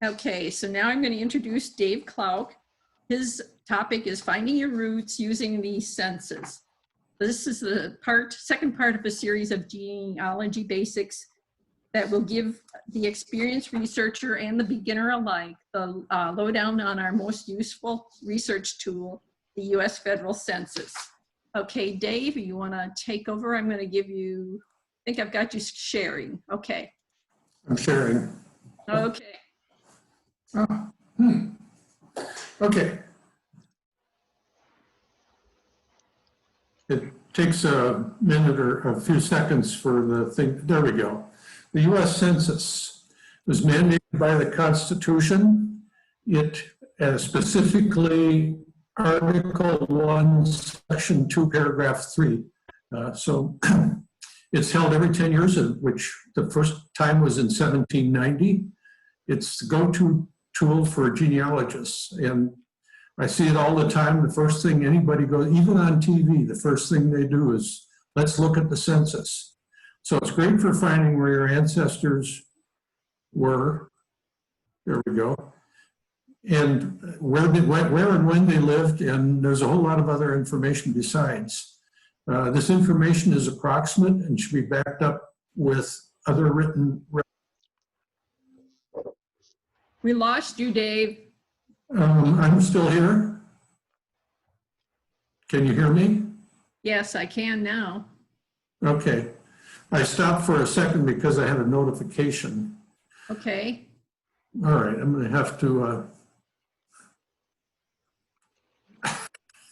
Okay, so now I'm going to introduce Dave Klauck. His topic is finding your roots using the census. This is the second part of a series of genealogy basics that will give the experienced researcher and the beginner alike the lowdown on our most useful research tool, the US Federal Census. Okay, Dave, you want to take over? I'm going to give you, I think I've got you sharing. Okay. I'm sharing. Okay. Okay. It takes a minute or a few seconds for the thing. There we go. The US Census was mandated by the Constitution. It specifically Article 1, Section 2, Paragraph 3. So it's held every 10 years, which the first time was in 1790. It's the go-to tool for genealogists. And I see it all the time. The first thing anybody goes, even on TV, the first thing they do is, let's look at the census. So it's great for finding where your ancestors were. There we go. And where and when they lived, and there's a whole lot of other information besides. This information is approximate and should be backed up with other written. We lost you, Dave. I'm still here. Can you hear me? Yes, I can now. Okay. I stopped for a second because I had a notification. Okay. All right, I'm going to have to,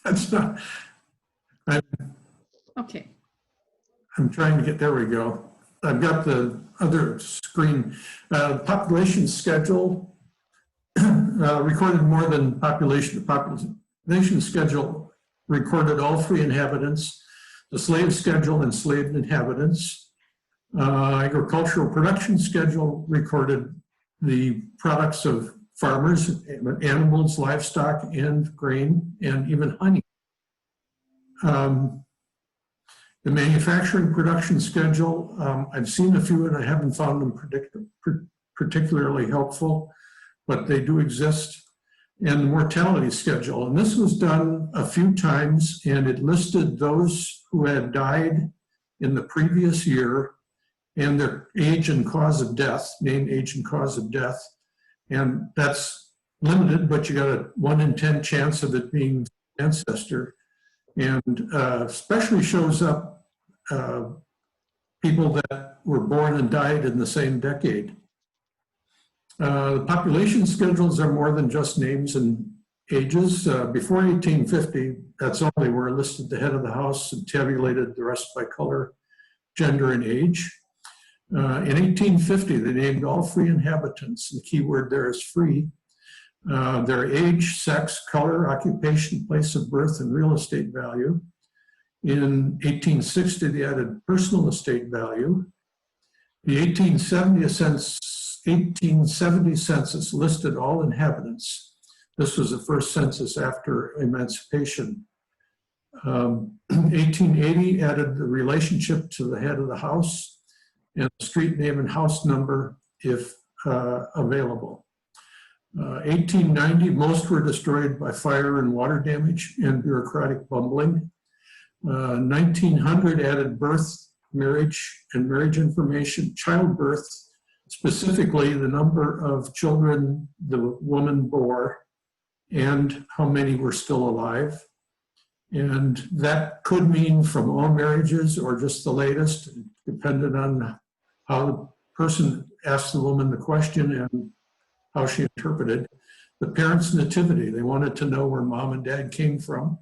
that's not, Okay. I'm trying to get, there we go. I've got the other screen. Population schedule, recorded more than population. The population schedule recorded all free inhabitants. The slave schedule enslaved inhabitants. Agricultural production schedule recorded the products of farmers, animals, livestock, and grain, and even honey. The manufacturing production schedule, I've seen a few and I haven't found them particularly helpful, but they do exist. And the mortality schedule, and this was done a few times, and it listed those who had died in the previous year and their age and cause of death, name, age, and cause of death. And that's limited, but you got a 1 in 10 chance of it being ancestor. And especially shows up people that were born and died in the same decade. The population schedules are more than just names and ages. Before 1850, that's all they were, listed the head of the house and tabulated the rest by color, gender, and age. In 1850, they named all free inhabitants. The key word there is free. Their age, sex, color, occupation, place of birth, and real estate value. In 1860, they added personal estate value. The 1870 census listed all inhabitants. This was the first census after Emancipation. 1880 added the relationship to the head of the house and the street name and house number if available. 1890, most were destroyed by fire and water damage and bureaucratic bumbling. 1900 added birth, marriage, and marriage information, childbirth, specifically the number of children the woman bore and how many were still alive. And that could mean from all marriages or just the latest, depending on how the person asked the woman the question and how she interpreted. The parents' nativity, they wanted to know where mom and dad came from.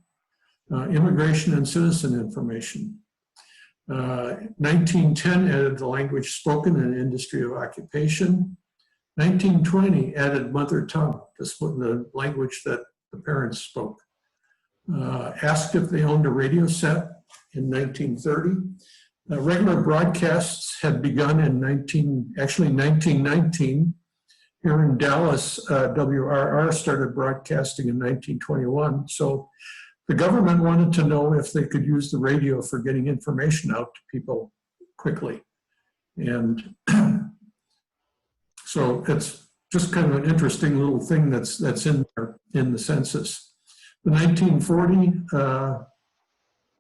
Immigration and citizen information. 1910 added the language spoken in industry of occupation. 1920 added mother tongue, the language that the parents spoke. Asked if they owned a radio set in 1930. Regular broadcasts had begun in 1919. Here in Dallas, WRR started broadcasting in 1921. So the government wanted to know if they could use the radio for getting information out to people quickly. And so it's just kind of an interesting little thing that's in there in the census. The 1940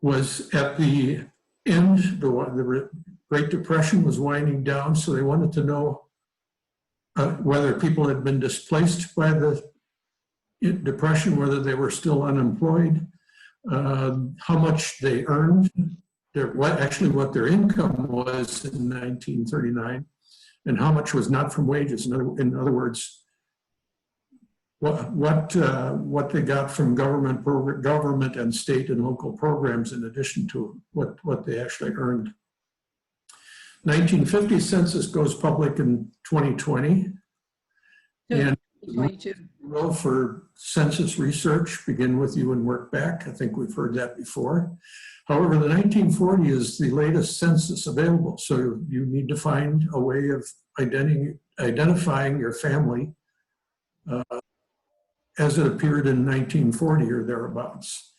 was at the end. The Great Depression was winding down, so they wanted to know whether people had been displaced by the Depression, whether they were still unemployed, how much they earned, what their income was in 1939, and how much was not from wages. In other words, what they got from government and state and local programs in addition to what they actually earned. 1950 census goes public in 2020. And 22. well, for census research, begin with you and work back. I think we've heard that before. However, the 1940 is the latest census available. So you need to find a way of identifying your family as it appeared in 1940 or thereabouts.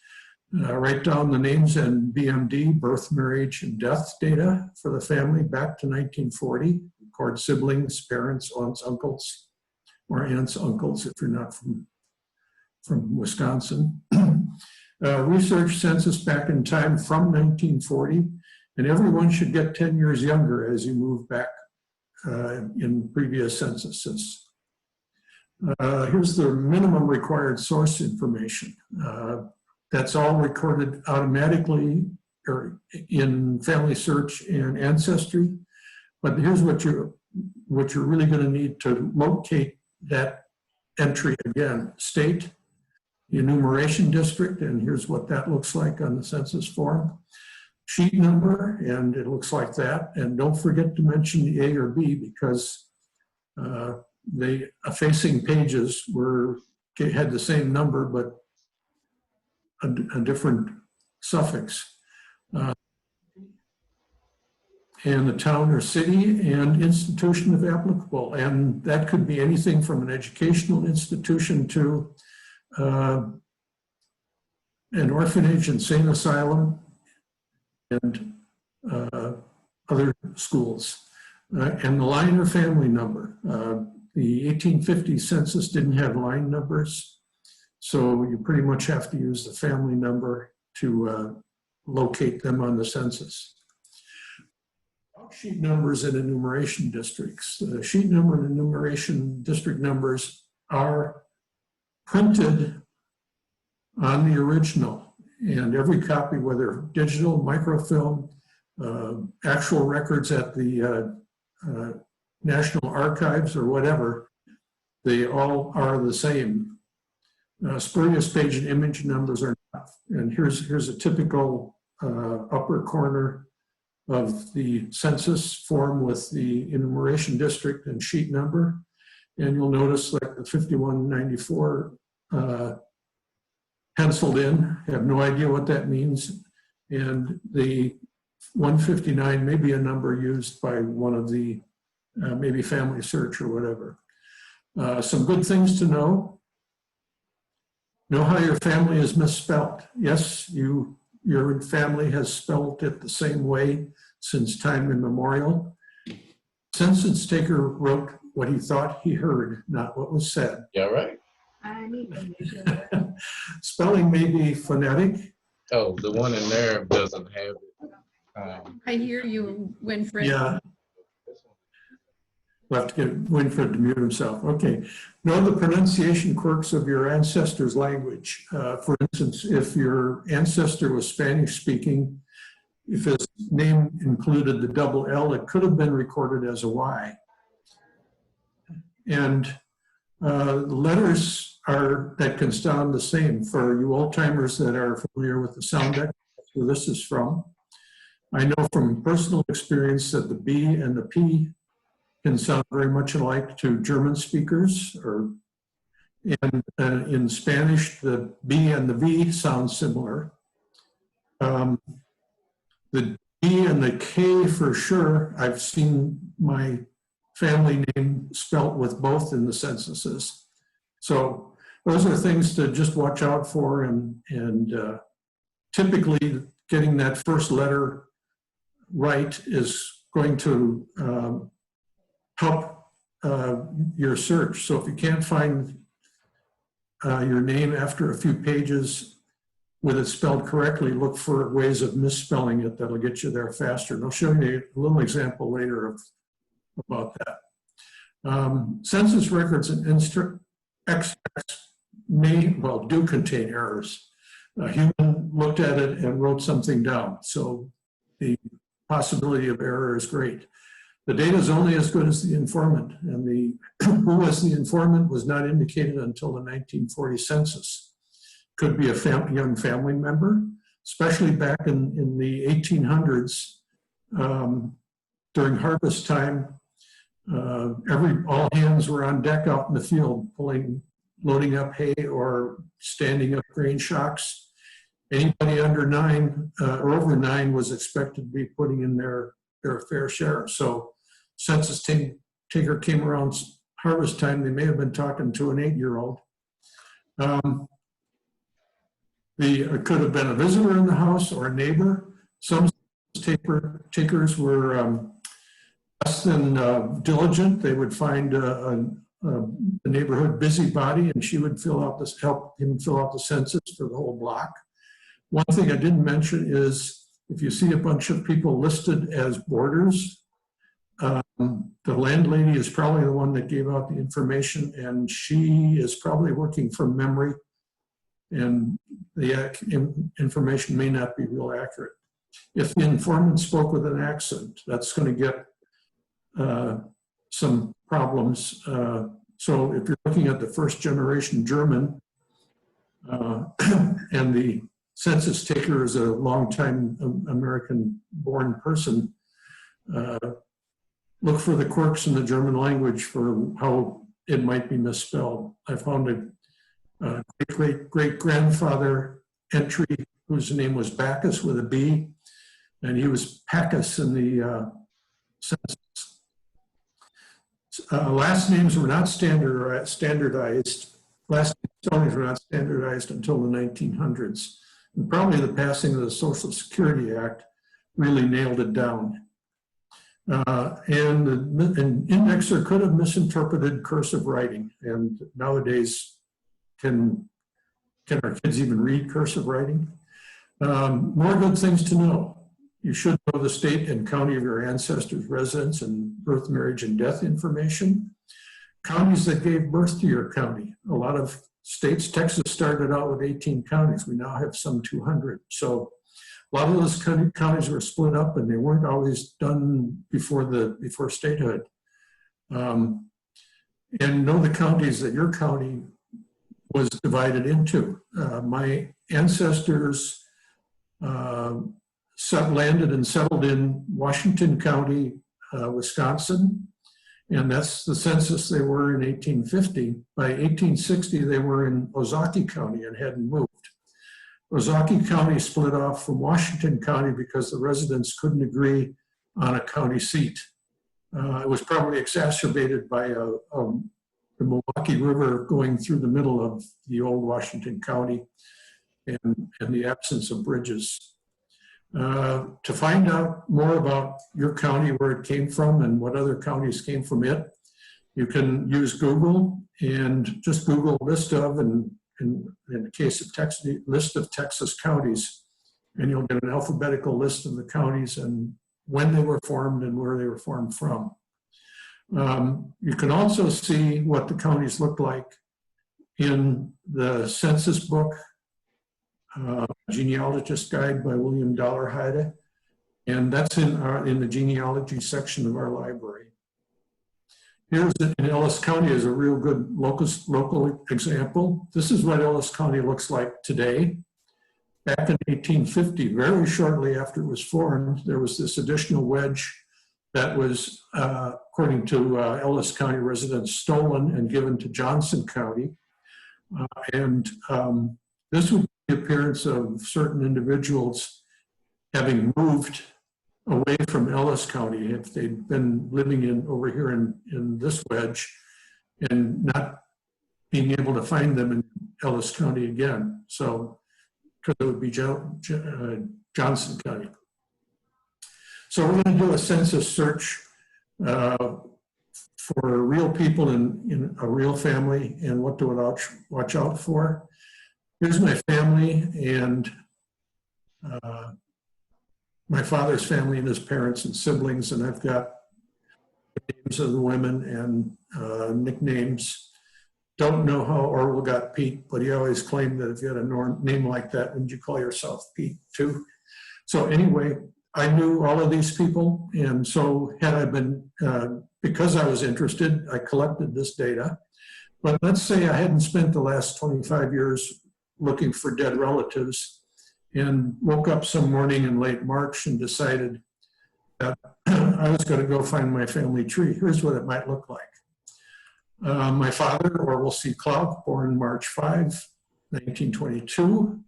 Write down the names and BMD, birth, marriage, and death data for the family back to 1940. Record siblings, parents, aunts, uncles, or aunts, uncles if you're not from Wisconsin. Research census back in time from 1940, and everyone should get 10 years younger as you move back in previous censuses. Here's the minimum required source information. That's all recorded automatically or in Family Search and Ancestry. But here's what you're really going to need to locate that entry again: state, enumeration district, and here's what that looks like on the census form. Sheet number, and it looks like that. And don't forget to mention the A or B, because the facing pages had the same number, but a different suffix. And the town or city and institution if applicable. And that could be anything from an educational institution to an orphanage, insane asylum, and other schools. And the line or family number. The 1850 census didn't have line numbers, so you pretty much have to use the family number to locate them on the census. Sheet numbers and enumeration districts. The sheet number and enumeration district numbers are printed on the original, and every copy, whether digital, microfilm, actual records at the National Archives or whatever, they all are the same. Spurious page and image numbers are not. And here's a typical upper corner of the census form with the enumeration district and sheet number. And you'll notice like the 5194 penciled in, have no idea what that means. And the 159 may be a number used by one of the, maybe Family Search or whatever. Some good things to know. Know how your family is misspelled. Yes, your family has spelled it the same way since time immemorial. Census taker wrote what he thought he heard, not what was said. Yeah, right. Spelling may be phonetic. Oh, the one in there doesn't have it. I hear you, Winfred. Yeah. We'll have to get Winfred to mute himself. Okay. Know the pronunciation quirks of your ancestor's language. For instance, if your ancestor was Spanish speaking, if his name included the double L, it could have been recorded as a Y. And letters that can sound the same. For you old timers that are familiar with the sound deck, that's where this is from. I know from personal experience that the B and the P can sound very much alike to German speakers, and in Spanish, the B and the V sound similar. The D and the K for sure, I've seen my family name spelt with both in the censuses. So those are things to just watch out for, and typically getting that first letter right is going to help your search. So if you can't find your name after a few pages with it spelled correctly, look for ways of misspelling it that'll get you there faster. And I'll show you a little example later about that. Census records and extracts do contain errors. A human looked at it and wrote something down. So the possibility of error is great. The data is only as good as the informant, and who was the informant was not indicated until the 1940 census. Could be a young family member, especially back in the 1800s. During harvest time, all hands were on deck out in the field, loading up hay or standing up grain shocks. Anybody under 9 or over 9 was expected to be putting in their fair share. So census taker came around harvest time, they may have been talking to an 8-year-old. It could have been a visitor in the house or a neighbor. Some takers were less than diligent. They would find a neighborhood busybody, and she would help him fill out the census for the whole block. One thing I didn't mention is if you see a bunch of people listed as boarders, the landlady is probably the one that gave out the information, and she is probably working from memory, and the information may not be real accurate. If the informant spoke with an accent, that's going to get some problems. So if you're looking at the first generation German, and the census taker is a longtime American-born person, look for the quirks in the German language for how it might be misspelled. I found a great-great-grandfather entry whose name was Bacchus with a B, and he was Packus in the census. Last names were not standardized. Last spellings were not standardized until the 1900s. And probably the passing of the Social Security Act really nailed it down. And an indexer could have misinterpreted cursive writing. And nowadays, can our kids even read cursive writing? More good things to know. You should know the state and county of your ancestors' residence and birth, marriage, and death information. Counties that gave birth to your county. A lot of states, Texas started out with 18 counties. We now have some 200. So a lot of those counties were split up, and they weren't always done before statehood. And know the counties that your county was divided into. My ancestors landed and settled in Washington County, Wisconsin, and that's the census they were in 1850. By 1860, they were in Ozaukee County and hadn't moved. Ozaukee County split off from Washington County because the residents couldn't agree on a county seat. It was probably exacerbated by the Milwaukee River going through the middle of the old Washington County and the absence of bridges. To find out more about your county, where it came from and what other counties came from it, you can use Google and just Google list of, and in the case of Texas, list of Texas counties, and you'll get an alphabetical list of the counties and when they were formed and where they were formed from. You can also see what the counties look like in the census book, Genealogist Guide by William Dollarhide, and that's in the genealogy section of our library. Here's in Ellis County is a real good local example. This is what Ellis County looks like today. Back in 1850, very shortly after it was formed, there was this additional wedge that was, according to Ellis County residents, stolen and given to Johnson County. This would be the appearance of certain individuals having moved away from Ellis County if they'd been living over here in this wedge and not being able to find them in Ellis County again. So, because it would be Johnson County. So we're going to do a census search for real people in a real family and what to watch out for. Here's my family and my father's family and his parents and siblings, and I've got names of the women and nicknames. Don't know how Orwell got Pete, but he always claimed that if you had a name like that, wouldn't you call yourself Pete too? So anyway, I knew all of these people, and so had I been, because I was interested, I collected this data. But let's say I hadn't spent the last 25 years looking for dead relatives and woke up some morning in late March and decided that I was going to go find my family tree. Here's what it might look like. My father, Orwell C. Klauck, born March 5, 1922.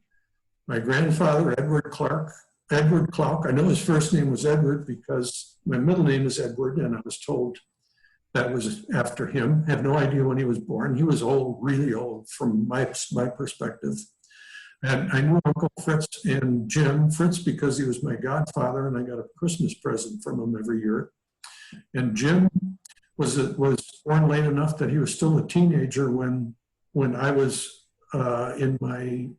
My grandfather, Edward Klauck. I know his first name was Edward because my middle name is Edward, and I was told that was after him. I have no idea when he was born. He was old, really old from my perspective. And I knew Uncle Fritz and Jim. Fritz because he was my godfather, and I got a Christmas present from him every year. And Jim was born late enough that he was still a teenager when I was in my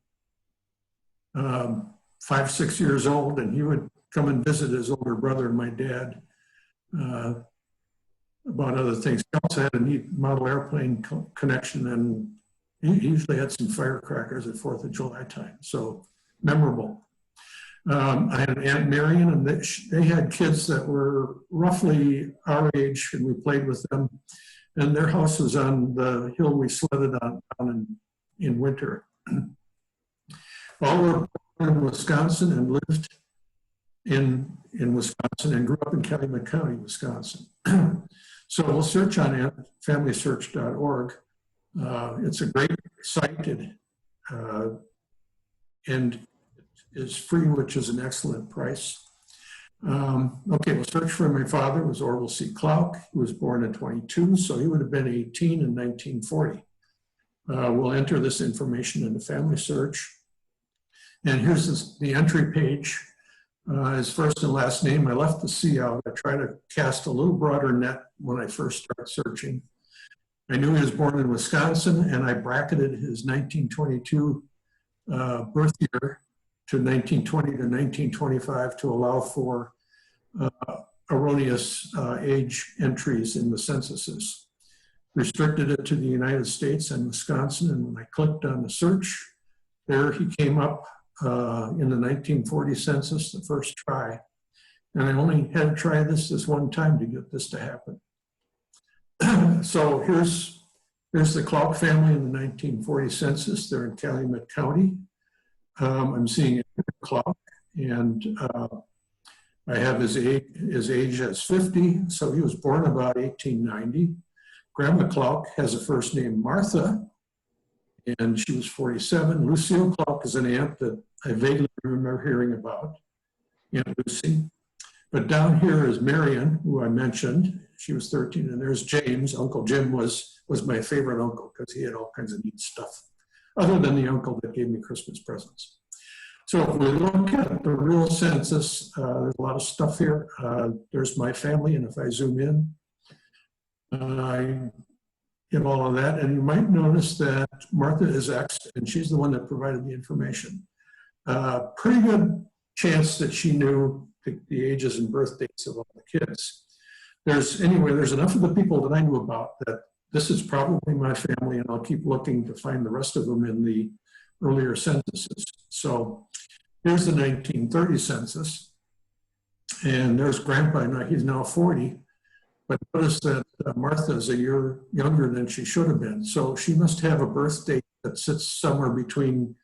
5, 6 years old, and he would come and visit his older brother and my dad about other things. He also had a neat model airplane connection, and he usually had some firecrackers at 4th of July time, so memorable. I had an Aunt Marion, and they had kids that were roughly our age, and we played with them. And their house was on the hill we sledded on in winter. All were born in Wisconsin and lived in Wisconsin and grew up in Calumet County, Wisconsin. So we'll search on familysearch.org. It's a great site and is free, which is an excellent price. Okay, we'll search for my father. Was Orwell C. Klauck. He was born in 22, so he would have been 18 in 1940. We'll enter this information into Family Search. And here's the entry page. His first and last name. I left the C out. I try to cast a little broader net when I first start searching. I knew he was born in Wisconsin, and I bracketed his 1922 birth year to 1920 to 1925 to allow for erroneous age entries in the censuses. Restricted it to the United States and Wisconsin, and when I clicked on the search, there he came up in the 1940 census, the first try. And I only had to try this one time to get this to happen. So here's the Klauck family in the 1940 census. They're in Calumet County. I'm seeing Klauck, and I have his age as 50, so he was born about 1890. Grandma Klauck has a first name Martha, and she was 47. Lucille Klauck is an aunt that I vaguely remember hearing about, Aunt Lucy. But down here is Marion, who I mentioned. She was 13, and there's James. Uncle Jim was my favorite uncle because he had all kinds of neat stuff, other than the uncle that gave me Christmas presents. So if we look at the real census, there's a lot of stuff here. There's my family, and if I zoom in, I get all of that. And you might notice that Martha is X, and she's the one that provided the information. Pretty good chance that she knew the ages and birth dates of all the kids. There's enough of the people that I knew about that this is probably my family, and I'll keep looking to find the rest of them in the earlier censuses. So here's the 1930 census, and there's Grandpa. Now he's now 40, but notice that Martha is a year younger than she should have been. So she must have a birth date that sits somewhere between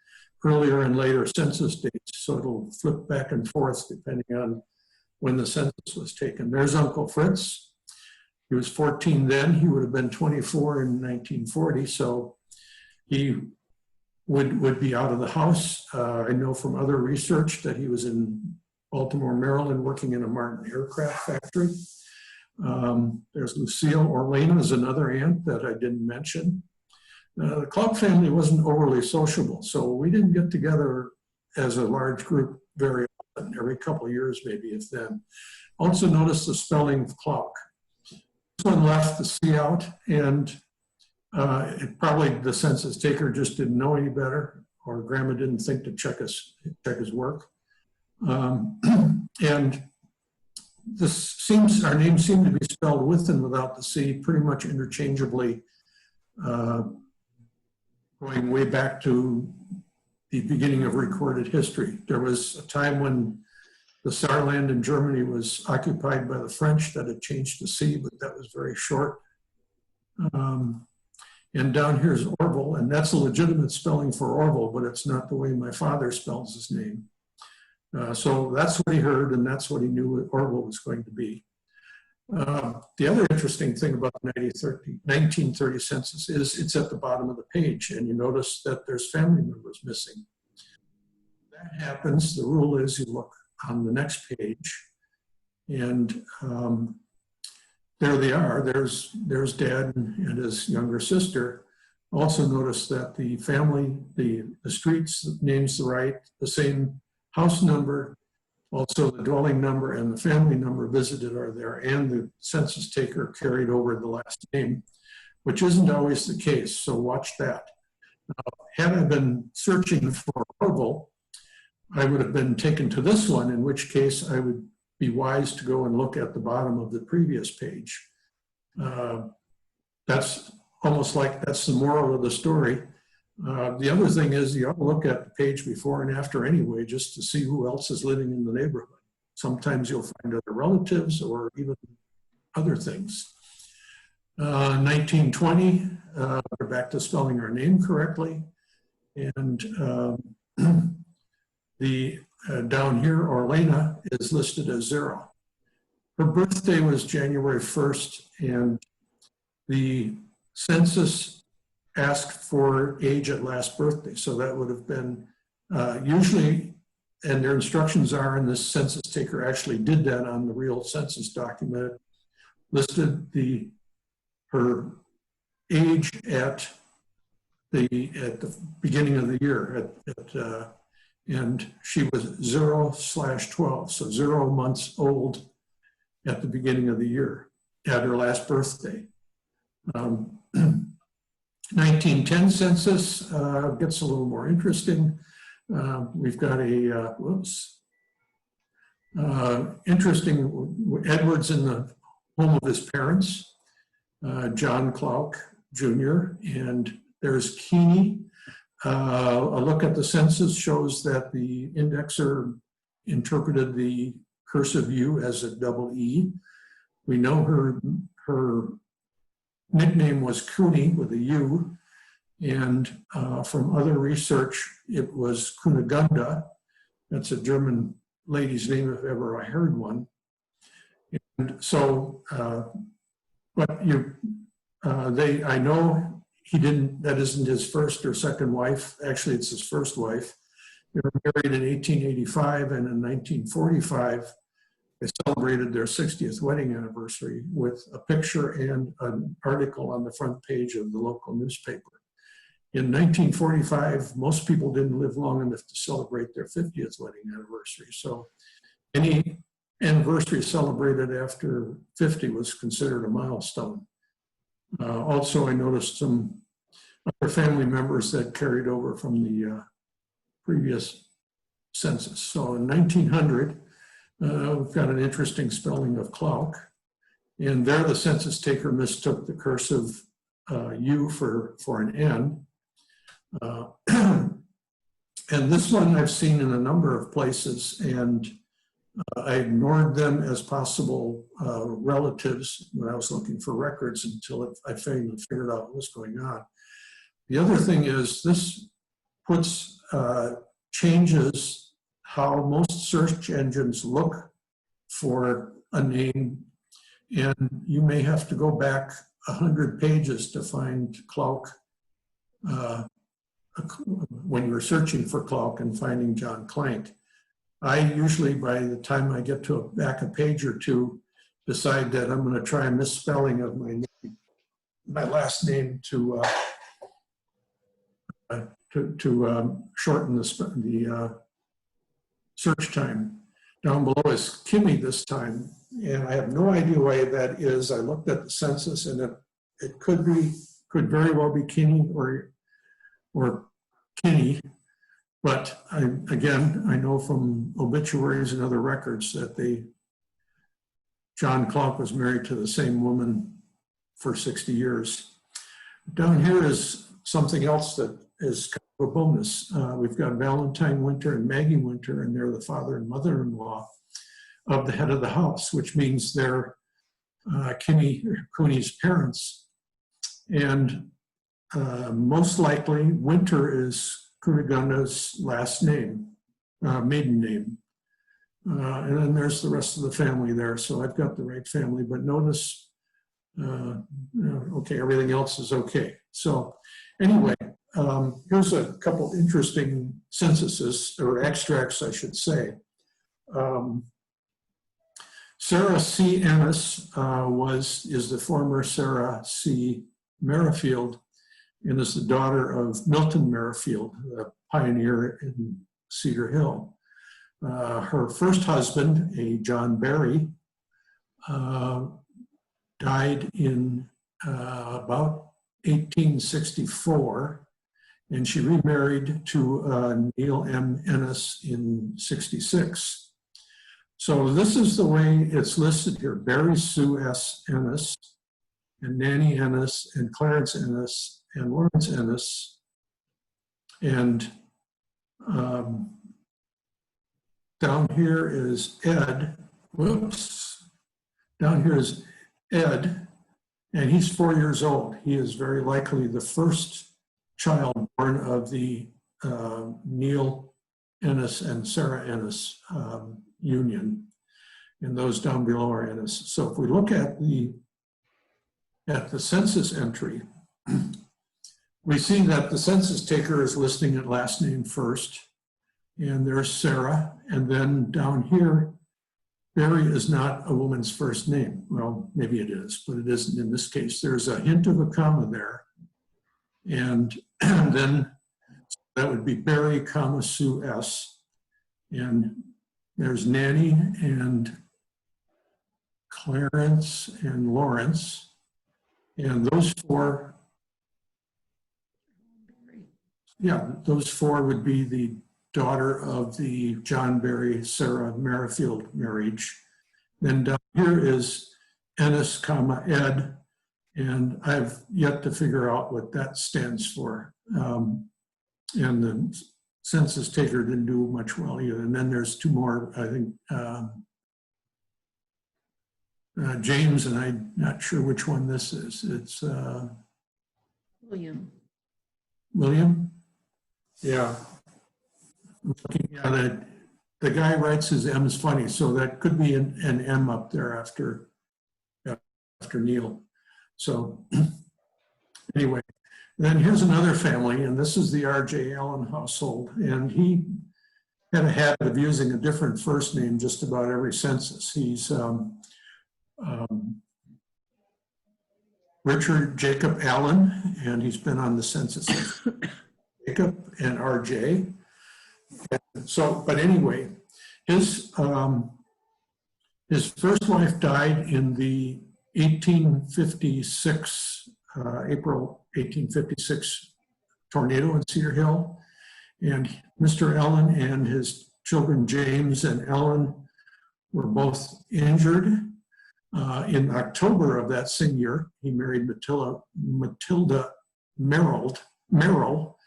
earlier and later census dates. So it'll flip back and forth depending on when the census was taken. There's Uncle Fritz. He was 14 then. He would have been 24 in 1940. So he would be out of the house. I know from other research that he was in Baltimore, Maryland, working in a Martin aircraft factory. There's Lucille. Orlena is another aunt that I didn't mention. The Klauck family wasn't overly sociable, so we didn't get together as a large group very often, every couple of years maybe, if then. Also notice the spelling of Klauck. This one left the C out, and probably the census taker just didn't know any better, or grandma didn't think to check his work. And our names seem to be spelled with and without the C pretty much interchangeably, going way back to the beginning of recorded history. There was a time when the Saarland in Germany was occupied by the French that had changed to C, but that was very short. And down here is Orville, and that's a legitimate spelling for Orville, but it's not the way my father spells his name. So that's what he heard, and that's what he knew what Orville was going to be. The other interesting thing about the 1930 census is it's at the bottom of the page, and you notice that there's family members missing. When that happens, the rule is you look on the next page, and there they are. There's Dad and his younger sister. Also notice that the family, the streets, names the same house number, also the dwelling number and the family number visited are there, and the census taker carried over the last name, which isn't always the case, so watch that. Had I been searching for Orville, I would have been taken to this one, in which case I would be wise to go and look at the bottom of the previous page. That's almost like that's the moral of the story. The other thing is you ought to look at the page before and after anyway, just to see who else is living in the neighborhood. Sometimes you'll find other relatives or even other things. 1920, we're back to spelling our name correctly. And down here, Orlena is listed as 0. Her birthday was January 1st, and the census asked for age at last birthday. So that would have been usually, and their instructions are, and this census taker actually did that on the real census document, listed her age at the beginning of the year, and she was 0/12, so 0 months old at the beginning of the year, at her last birthday. 1910 census gets a little more interesting. We've got a, interesting, Edward's in the home of his parents, John Klauck Jr., and there's Keeney. A look at the census shows that the indexer interpreted the cursive U as a double E. We know her nickname was Cooney with a U, and from other research, it was Kunigunda. That's a German lady's name if ever I heard one. And so, I know he didn't, that isn't his first or second wife. Actually, it's his first wife. They were married in 1885, and in 1945, they celebrated their 60th wedding anniversary with a picture and an article on the front page of the local newspaper. In 1945, most people didn't live long enough to celebrate their 50th wedding anniversary. So any anniversary celebrated after 50 was considered a milestone. Also, I noticed some other family members that carried over from the previous census. So in 1900, we've got an interesting spelling of Klauck, and there the census taker mistook the cursive U for an N. And this one I've seen in a number of places, and I ignored them as possible relatives when I was looking for records until I finally figured out what was going on. The other thing is this changes how most search engines look for a name, and you may have to go back 100 pages to find Klauck when you're searching for Klauck and finding John Clank. I usually, by the time I get to back a page or two, decide that I'm going to try a misspelling of my name, my last name to shorten the search time. Down below is Kimmy this time, and I have no idea why that is. I looked at the census, and it could very well be Kinney or Kinney, but I know from obituaries and other records that John Klauck was married to the same woman for 60 years. Down here is something else that is kind of a bonus. We've got Valentine Winter and Maggie Winter, and they're the father and mother-in-law of the head of the house, which means they're Cooney's parents. And most likely, Winter is Cunigunda's last name, maiden name. And then there's the rest of the family there. So I've got the right family, but notice, okay, everything else is okay. So anyway, here's a couple interesting censuses, or extracts, I should say. Sarah C. Ennis is the former Sarah C. Merrifield, and is the daughter of Milton Merrifield, a pioneer in Cedar Hill. Her first husband, a John Barry, died in about 1864, and she remarried to Neil M. Ennis in 66. So this is the way it's listed here: Barry Sue S. Ennis, and Nanny Ennis, and Clarence Ennis, and Lawrence Ennis, and down here is Ed. Whoops. Down here is Ed, and he's 4 years old. He is very likely the first child born of the Neil Ennis and Sarah Ennis union, and those down below are Ennis. So if we look at the census entry, we see that the census taker is listing it last name first, and there's Sarah, and then down here, Barry is not a woman's first name. Well, maybe it is, but it isn't in this case. There's a hint of a comma there, and then that would be Barry, comma, Sue S. And there's Nanny and Clarence and Lawrence, and those four, those four would be the daughter of the John Barry, Sarah Merrifield marriage. Then down here is Ennis, comma, Ed, and I've yet to figure out what that stands for. And the census taker didn't do much well either. And then there's two more, I think, James, and I'm not sure which one this is. It's William. William? Yeah. Yeah, the guy writes his M's funny, so that could be an M up there after Neil. So anyway, then here's another family, and this is the R.J. Allen household, and he had a habit of using a different first name just about every census. He's Richard Jacob Allen, and he's been on the census as Jacob and R.J. So, but anyway, his first wife died in the 1856, April 1856 tornado in Cedar Hill. And Mr. Allen and his children, James and Ellen, were both injured. In October of that same year, he married Matilda Merrill.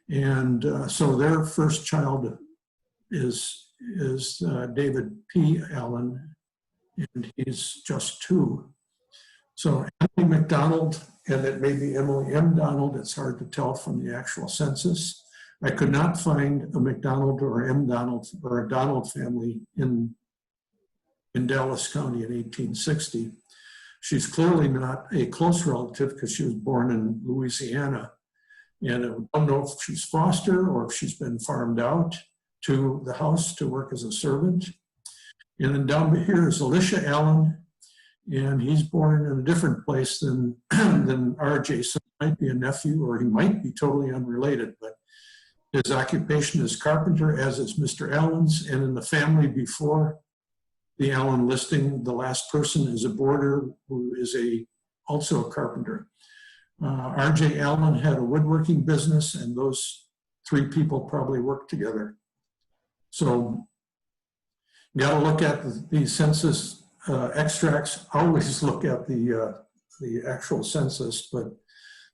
And so their first child is David P. Allen, and he's just 2. So Emily McDonald, and it may be Emily M. Donald, it's hard to tell from the actual census. I could not find a McDonald or M. Donald or a Donald family in Dallas County in 1860. She's clearly not a close relative because she was born in Louisiana. And I don't know if she's foster or if she's been farmed out to the house to work as a servant. And then down here is Elisha Allen, and he's born in a different place than RJ, so he might be a nephew or he might be totally unrelated, but his occupation is carpenter, as is Mr. Allen's, and in the family before the Allen listing. The last person is a boarder who is also a carpenter. R.J. Allen had a woodworking business, and those three people probably worked together. So you got to look at the census extracts. Always look at the actual census, but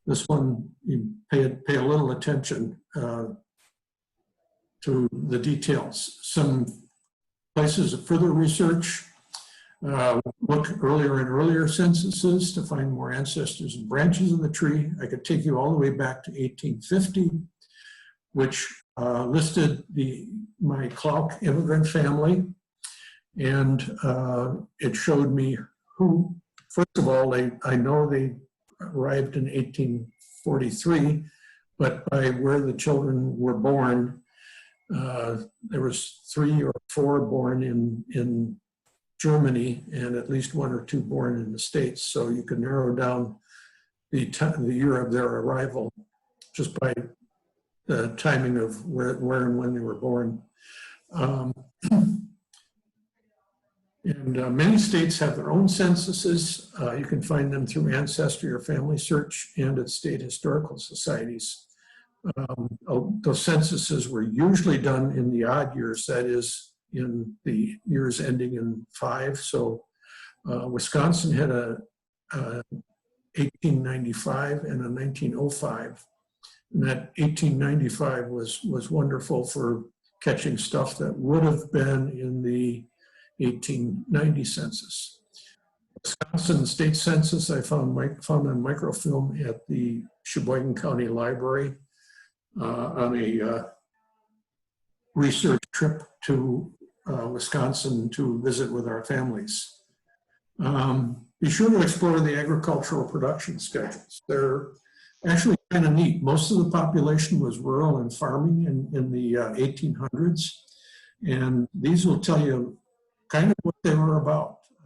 this one you pay a little attention to the details. Some places of further research look earlier and earlier censuses to find more ancestors and branches of the tree. I could take you all the way back to 1850, which listed my Klauck immigrant family. And it showed me who, first of all, I know they arrived in 1843, but by where the children were born, there was 3 or 4 born in Germany and at least 1 or 2 born in the States. So you can narrow down the year of their arrival just by the timing of where and when they were born. Many states have their own censuses. You can find them through Ancestry or Family Search and at state historical societies. Those censuses were usually done in the odd years, that is, in the years ending in 5. So Wisconsin had a 1895 and a 1905. And that 1895 was wonderful for catching stuff that would have been in the 1890 census. Wisconsin state census I found on microfilm at the Sheboygan County Library on a research trip to Wisconsin to visit with our families. Be sure to explore the agricultural production schedules. They're actually kind of neat. Most of the population was rural and farming in the 1800s, and these will tell you kind of what they were about.